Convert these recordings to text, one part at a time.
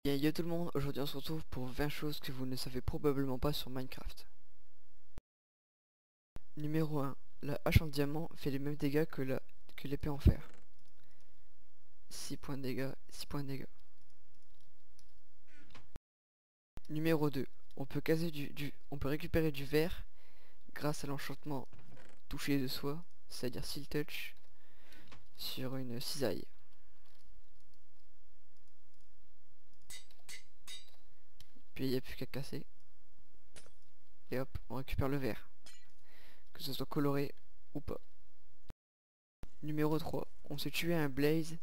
Yo tout le monde, aujourd'hui on se retrouve pour 20 choses que vous ne savez probablement pas sur Minecraft. Numéro 1. La hache en diamant fait les mêmes dégâts que l'épée en fer. 6 points de dégâts, 6 points de dégâts. Numéro 2. On peut récupérer du verre grâce à l'enchantement toucher de soi, c'est-à-dire Seal Touch, sur une cisaille. Puis il n'y a plus qu'à casser. Et hop, on récupère le verre. Que ce soit coloré ou pas. Numéro 3. On s'est tué un blaze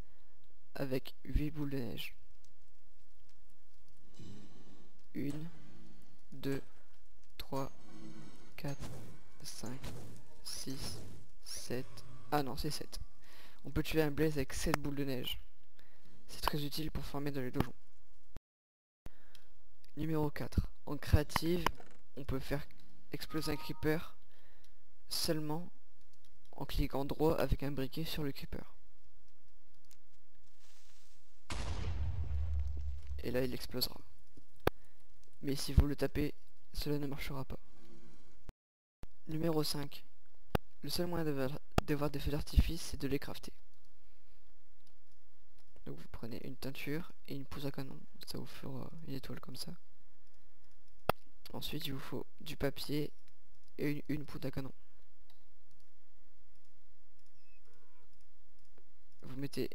avec 8 boules de neige. 1, 2, 3, 4, 5, 6, 7. Ah non, c'est 7. On peut tuer un blaze avec 7 boules de neige. C'est très utile pour farmer dans les donjons. Numéro 4. En créative, on peut faire exploser un creeper seulement en cliquant droit avec un briquet sur le creeper. Et là, il explosera. Mais si vous le tapez, cela ne marchera pas. Numéro 5. Le seul moyen d'avoir des feux d'artifice, c'est de les crafter. Donc vous prenez une teinture et une pousse à canon. Ça vous fera une étoile comme ça. Ensuite, il vous faut du papier et une poudre à canon. Vous mettez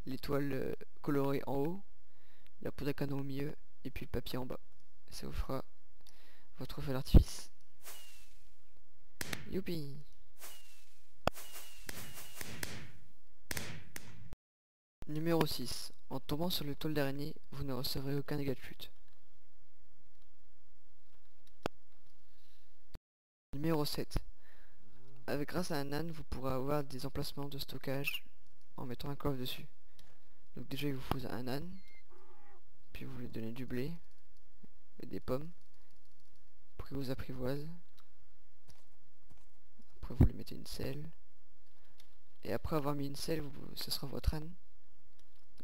l'étoile colorée en haut, la poudre à canon au milieu et puis le papier en bas. Et ça vous fera votre feu d'artifice. Youpi! Numéro 6. En tombant sur le toile d'araignée, vous ne recevrez aucun dégât de chute. Numéro 7. Grâce à un âne, vous pourrez avoir des emplacements de stockage en mettant un coffre dessus. Donc déjà, il vous faut un âne, puis vous lui donnez du blé, et des pommes, pour qu'il vous apprivoise. Après, vous lui mettez une selle. Et après avoir mis une selle, ce sera votre âne.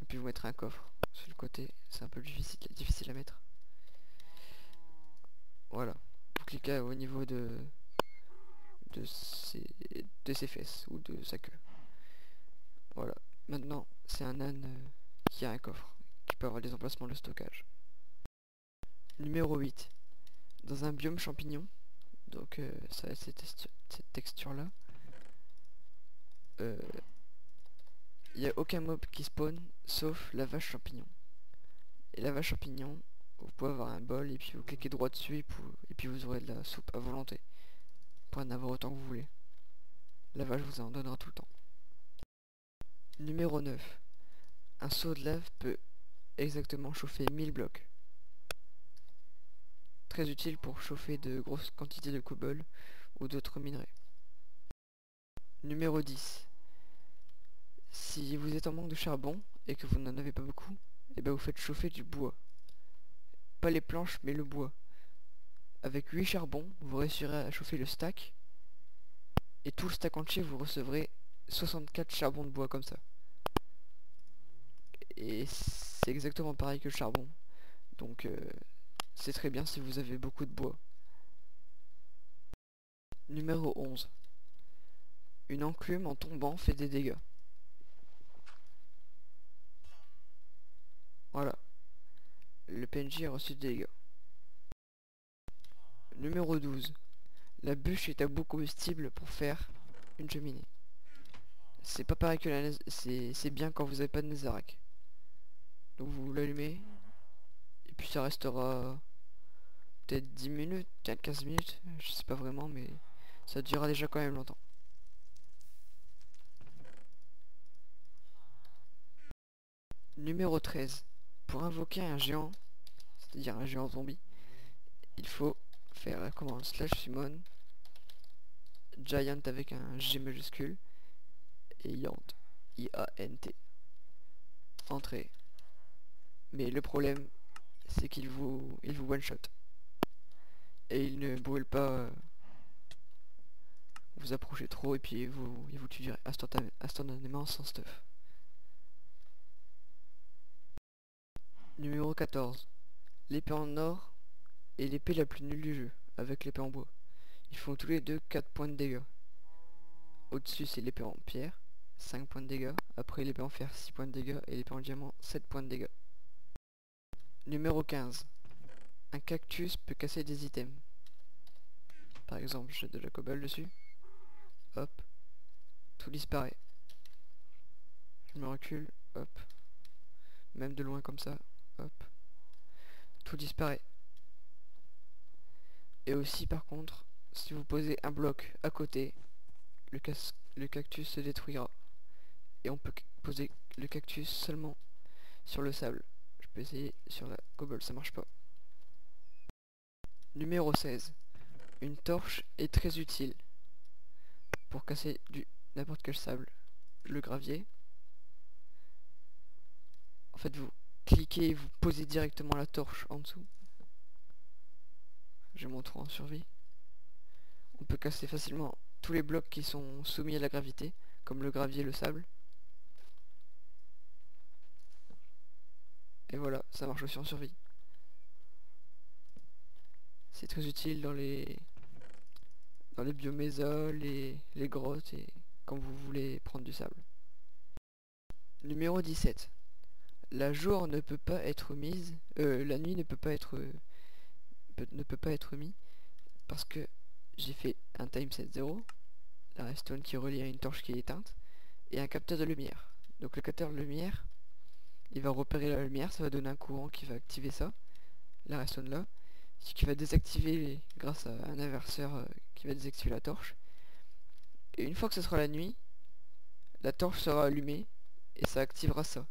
Et puis vous mettrez un coffre sur le côté. C'est un peu difficile à mettre. Voilà. Vous cliquez au niveau de ses fesses ou de sa queue. Voilà. Maintenant, c'est un âne qui a un coffre, qui peut avoir des emplacements de stockage. Numéro 8. Dans un biome champignon, donc ça a cette texture là, il n'y a aucun mob qui spawn sauf la vache champignon. Et la vache champignon, vous pouvez avoir un bol et puis vous cliquez droit dessus et puis vous aurez de la soupe à volonté. Vous pouvez en avoir autant que vous voulez. La vache vous en donnera tout le temps. Numéro 9. Un seau de lave peut exactement chauffer 1000 blocs. Très utile pour chauffer de grosses quantités de cobble ou d'autres minerais. Numéro 10. Si vous êtes en manque de charbon et que vous n'en avez pas beaucoup, et ben vous faites chauffer du bois. Pas les planches mais le bois. Avec 8 charbons, vous réussirez à chauffer le stack. Et tout le stack entier, vous recevrez 64 charbons de bois comme ça. Et c'est exactement pareil que le charbon. Donc c'est très bien si vous avez beaucoup de bois. Numéro 11. Une enclume en tombant fait des dégâts. Voilà. Le PNJ a reçu des dégâts. Numéro 12. La bûche est à bout combustible pour faire une cheminée. C'est pas pareil que la c'est bien quand vous avez pas de netherrack. Donc vous l'allumez. Et puis ça restera peut-être 10 minutes, peut-être 15 minutes. Je sais pas vraiment mais ça durera déjà quand même longtemps. Numéro 13. Pour invoquer un géant, c'est-à-dire un géant zombie, il faut faire la commande /summon giant avec un G majuscule et Yant, I-A-N-T. Entrée. Mais le problème, c'est qu'il vous one shot. Et il ne brûle pas vous approchez trop et puis il vous tue instantanément sans stuff. Numéro 14. L'épée en or est l'épée la plus nulle du jeu, avec l'épée en bois. Ils font tous les deux 4 points de dégâts. Au-dessus c'est l'épée en pierre, 5 points de dégâts. Après l'épée en fer, 6 points de dégâts. Et l'épée en diamant, 7 points de dégâts. Numéro 15. Un cactus peut casser des items. Par exemple, j'ai de la cobble dessus. Hop. Tout disparaît. Je me recule. Hop. Même de loin comme ça. Hop. Tout disparaît. Et aussi par contre, si vous posez un bloc à côté, le cactus se détruira. Et on peut poser le cactus seulement sur le sable. Je peux essayer sur la cobble, ça marche pas. Numéro 16. Une torche est très utile pour casser n'importe quel sable. Le gravier. En fait, vous cliquez et vous posez directement la torche en dessous. Je montre en survie. On peut casser facilement tous les blocs qui sont soumis à la gravité, comme le gravier et le sable. Et voilà, ça marche aussi en survie. C'est très utile dans les biomésas, les grottes et quand vous voulez prendre du sable. Numéro 17. La jour ne peut pas être mise, la nuit ne peut pas être mis parce que j'ai fait un timeset 0, la redstone qui est reliée à une torche qui est éteinte, et un capteur de lumière. Donc le capteur de lumière, il va repérer la lumière, ça va donner un courant qui va activer ça, la redstone là, ce qui va désactiver grâce à un inverseur qui va désactiver la torche. Et une fois que ce sera la nuit, la torche sera allumée et ça activera ça.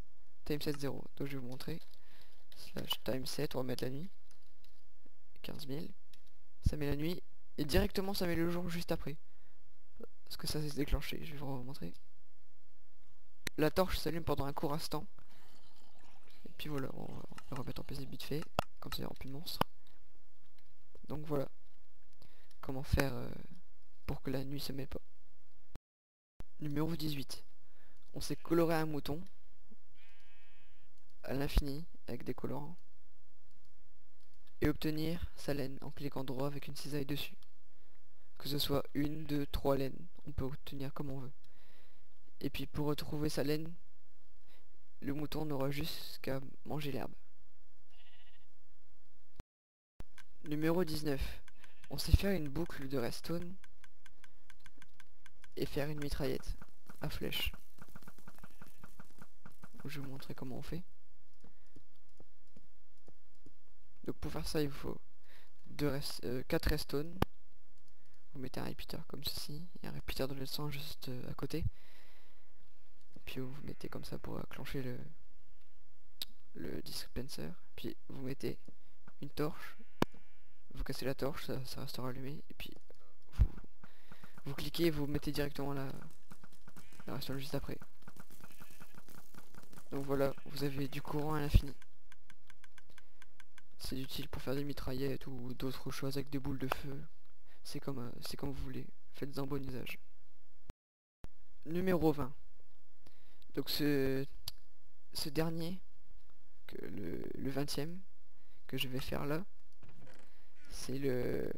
Timeset 0. Donc je vais vous montrer. Slash timeset, on va mettre la nuit. 15 000. Ça met la nuit. Et directement ça met le jour juste après. Parce que ça s'est déclenché. Je vais vous montrer. La torche s'allume pendant un court instant. Et puis voilà, on va le remettre en PC vite fait. Comme ça il n'y aura plus de monstres. Donc voilà. Comment faire pour que la nuit se mette pas. Numéro 18. On s'est coloré un mouton à l'infini avec des colorants et obtenir sa laine en cliquant droit avec une cisaille dessus. Que ce soit 1, 2, 3 laines, on peut obtenir comme on veut. Et puis pour retrouver sa laine, le mouton n'aura juste qu'à manger l'herbe. Numéro 19. On sait faire une boucle de redstone et faire une mitraillette à flèche. Je vais vous montrer comment on fait. Donc pour faire ça il vous faut 4 redstone. Vous mettez un repeater comme ceci et un repeater de redstone juste à côté. Puis vous mettez comme ça pour clencher le dispenser. Puis vous mettez une torche. Vous cassez la torche, ça restera allumé. Et puis vous cliquez et vous mettez directement la redstone juste après. Donc voilà, vous avez du courant à l'infini. C'est utile pour faire des mitraillettes ou d'autres choses avec des boules de feu. C'est comme vous voulez. Faites-en bon usage. Numéro 20. Donc ce dernier, le 20e, que je vais faire là, c'est le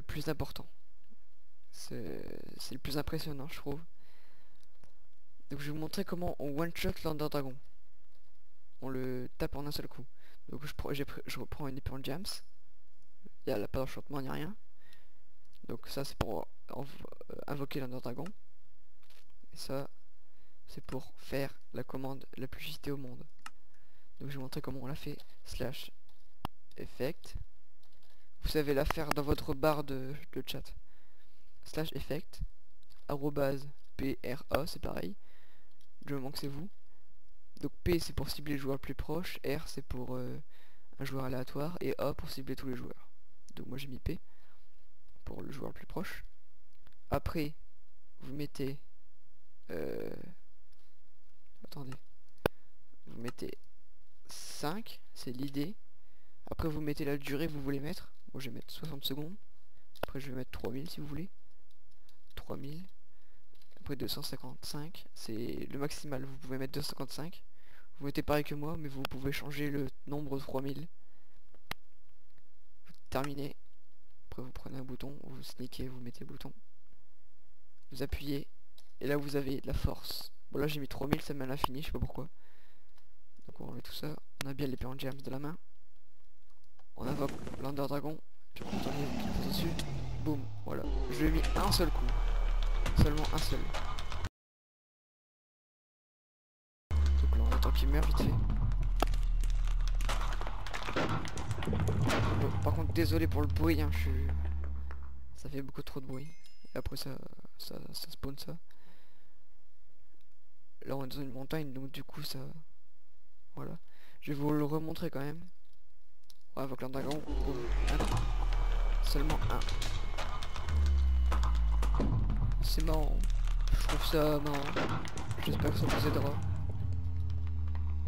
plus important. C'est le plus impressionnant, je trouve. Donc je vais vous montrer comment on one-shot l'Ender Dragon. On le tape en un seul coup. Donc je reprends une épée en jams. Il n'y a pas d'enchantement ni rien. Donc ça c'est pour invoquer l'Ender Dragon. Et ça c'est pour faire la commande la plus cheatée au monde. Donc je vais vous montrer comment on la fait. Slash effect. Vous savez la faire dans votre barre de chat. Slash effect. Arrobase PRA, c'est pareil. Du moment que c'est vous. Donc P c'est pour cibler le joueur le plus proche. R c'est pour un joueur aléatoire. Et A pour cibler tous les joueurs. Donc moi j'ai mis P pour le joueur le plus proche. Après vous mettez attendez, vous mettez 5, c'est l'idée. Après vous mettez la durée que vous voulez mettre. Moi je vais mettre 60 secondes. Après je vais mettre 3000 si vous voulez. 3000. Après 255, c'est le maximal, vous pouvez mettre 255. Vous votez pareil que moi, mais vous pouvez changer le nombre de 3000. Vous terminez. Après vous prenez un bouton, vous sneakez, vous mettez le bouton. Vous appuyez. Et là vous avez de la force. Bon là j'ai mis 3000, ça m'a à l'infini, je sais pas pourquoi. Donc on met tout ça. On a bien l'épée en gems de la main. On invoque l'Under Dragon. Puis on retourne dessus. Boum, voilà. Je lui ai mis un seul coup. Seulement un seul. Donc là on attend qu'il meurt vite fait. Bon, par contre désolé pour le bruit, hein, ça fait beaucoup trop de bruit. Et après ça spawn ça. Là on est dans une montagne, donc du coup ça... Voilà. Je vais vous le remontrer quand même. Ouais, avec l'Under Dragon. Boum. Seulement un. C'est marrant. Je trouve ça marrant. J'espère que ça vous aidera.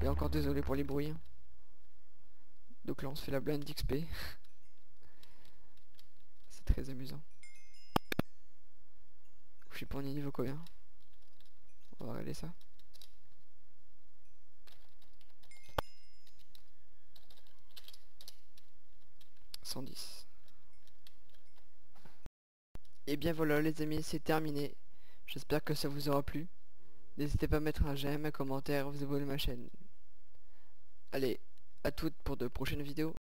Et encore désolé pour les bruits. Donc là on se fait la blinde d'XP. C'est très amusant. Je sais pas on est niveau combien. On va regarder ça. « 110. Et bien voilà les amis, c'est terminé. J'espère que ça vous aura plu. N'hésitez pas à mettre un j'aime, un commentaire, vous abonner à ma chaîne. Allez, à toutes pour de prochaines vidéos.